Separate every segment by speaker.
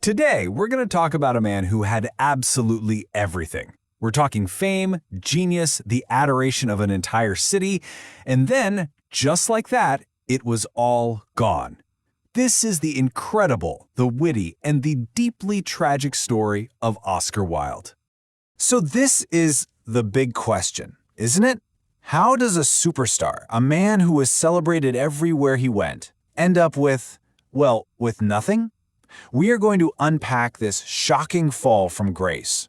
Speaker 1: Today, we're going to talk about a man who had absolutely everything. We're talking fame, genius, the adoration of an entire city, and then, just like that, it was all gone. This is the incredible, the witty, and the deeply tragic story of Oscar Wilde. So this is the big question, isn't it? How does a superstar, a man who was celebrated everywhere he went, end up with, well, with nothing? We are going to unpack this shocking fall from grace.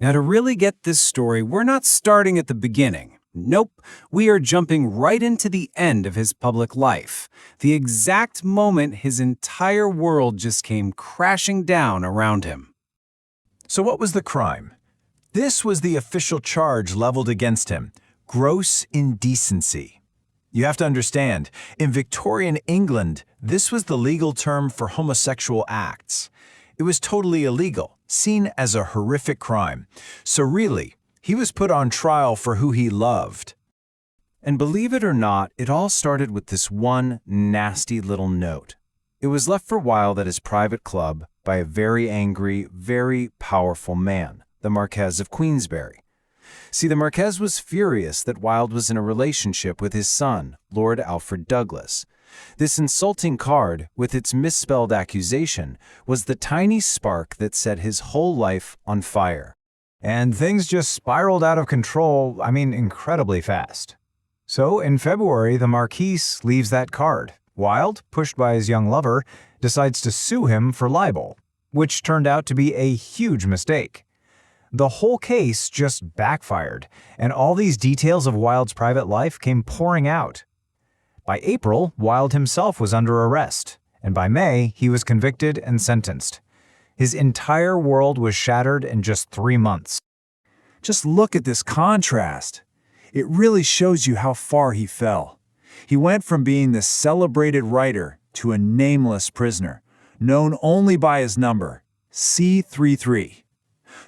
Speaker 2: Now, to really get this story, we're not starting at the beginning. Nope, we are jumping right into the end of his public life, the exact moment his entire world just came crashing down around him.
Speaker 1: So what was the crime? This was the official charge leveled against him: gross indecency. You have to understand, in Victorian England, this was the legal term for homosexual acts. It was totally illegal, seen as a horrific crime. So really, he was put on trial for who he loved.
Speaker 2: And believe it or not, it all started with this one nasty little note. It was left for Wilde at his private club by a very angry, very powerful man, the Marquess of Queensberry. See, the Marquess was furious that Wilde was in a relationship with his son, Lord Alfred Douglas. This insulting card, with its misspelled accusation, was the tiny spark that set his whole life on fire.
Speaker 3: And things just spiraled out of control, incredibly fast. So, in February, the Marquise leaves that card. Wilde, pushed by his young lover, decides to sue him for libel, which turned out to be a huge mistake. The whole case just backfired, and all these details of Wilde's private life came pouring out. By April, Wilde himself was under arrest, and by May, he was convicted and sentenced. His entire world was shattered in just 3 months.
Speaker 1: Just look at this contrast. It really shows you how far he fell. He went from being the celebrated writer to a nameless prisoner, known only by his number, C33.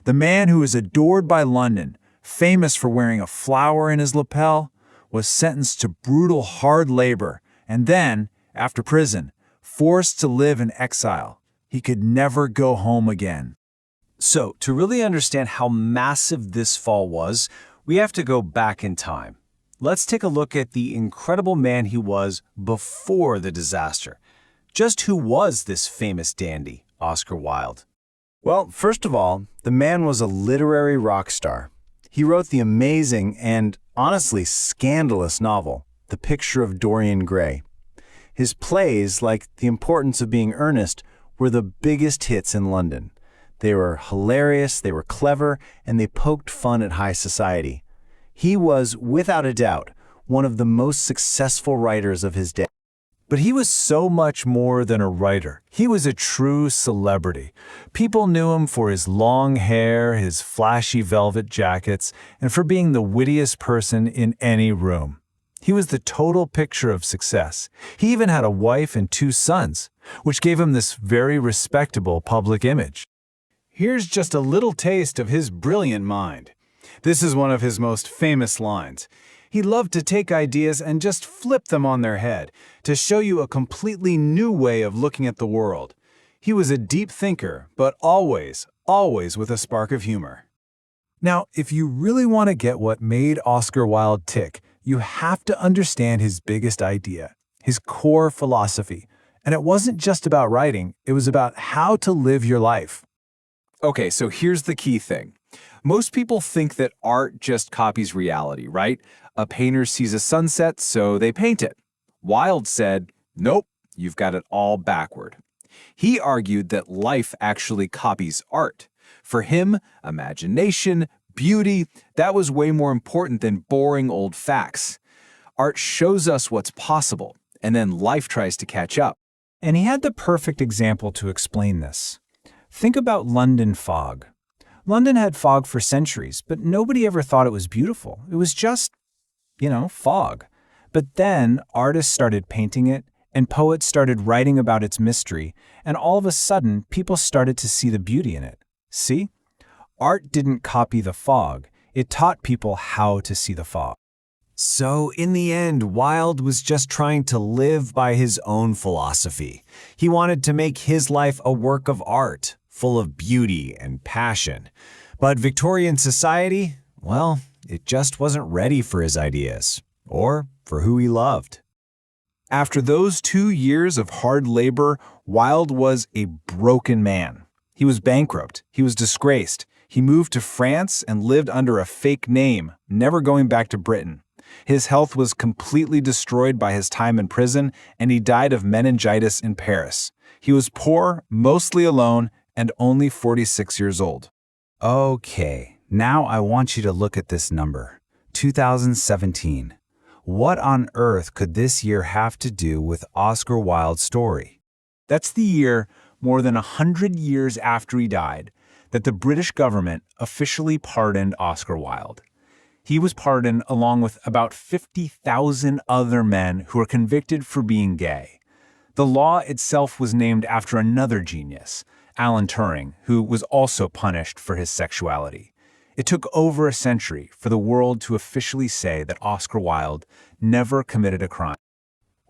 Speaker 1: The man who is adored by London, famous for wearing a flower in his lapel, was sentenced to brutal hard labor and then, after prison, forced to live in exile. He could never go home again.
Speaker 2: So, to really understand how massive this fall was, we have to go back in time. Let's take a look at the incredible man he was before the disaster. Just who was this famous dandy, Oscar Wilde?
Speaker 4: Well, first of all, the man was a literary rock star. He wrote the amazing and, honestly, scandalous novel, The Picture of Dorian Gray. His plays, like The Importance of Being Earnest, were the biggest hits in London. They were hilarious, they were clever, and they poked fun at high society. He was, without a doubt, one of the most successful writers of his day.
Speaker 1: But he was so much more than a writer. He was a true celebrity. People knew him for his long hair, his flashy velvet jackets, and for being the wittiest person in any room. He was the total picture of success. He even had a wife and 2 sons, which gave him this very respectable public image.
Speaker 3: Here's just a little taste of his brilliant mind. This is one of his most famous lines. He loved to take ideas and just flip them on their head to show you a completely new way of looking at the world. He was a deep thinker, but always with a spark of humor.
Speaker 1: Now, if you really want to get what made Oscar Wilde tick, you have to understand his biggest idea, his core philosophy. And it wasn't just about writing, it was about how to live your life.
Speaker 2: Okay, so here's the key thing. Most people think that art just copies reality, right? A painter sees a sunset, so they paint it. Wilde said, nope, you've got it all backward. He argued that life actually copies art. For him, imagination, beauty, that was way more important than boring old facts. Art shows us what's possible, and then life tries to catch up.
Speaker 3: And he had the perfect example to explain this. Think about London fog. London had fog for centuries, but nobody ever thought it was beautiful. It was just, fog. But then artists started painting it, and poets started writing about its mystery, and all of a sudden, people started to see the beauty in it. See? Art didn't copy the fog. It taught people how to see the fog.
Speaker 1: So, in the end, Wilde was just trying to live by his own philosophy. He wanted to make his life a work of art, full of beauty and passion. But Victorian society, well, it just wasn't ready for his ideas, or for who he loved.
Speaker 2: After those 2 years of hard labor, Wilde was a broken man. He was bankrupt. He was disgraced. He moved to France and lived under a fake name, never going back to Britain. His health was completely destroyed by his time in prison, and he died of meningitis in Paris. He was poor, mostly alone, and only 46 years old.
Speaker 3: Okay, now I want you to look at this number, 2017. What on earth could this year have to do with Oscar Wilde's story?
Speaker 2: That's the year, more than 100 years after he died, that the British government officially pardoned Oscar Wilde. He was pardoned along with about 50,000 other men who were convicted for being gay. The law itself was named after another genius, Alan Turing, who was also punished for his sexuality. It took over a century for the world to officially say that Oscar Wilde never committed a crime.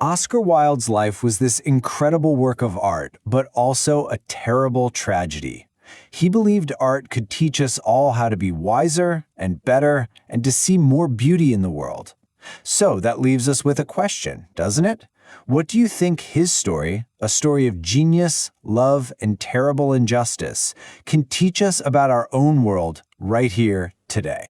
Speaker 1: Oscar Wilde's life was this incredible work of art, but also a terrible tragedy. He believed art could teach us all how to be wiser and better and to see more beauty in the world. So that leaves us with a question, doesn't it? What do you think his story, a story of genius, love, and terrible injustice, can teach us about our own world right here today?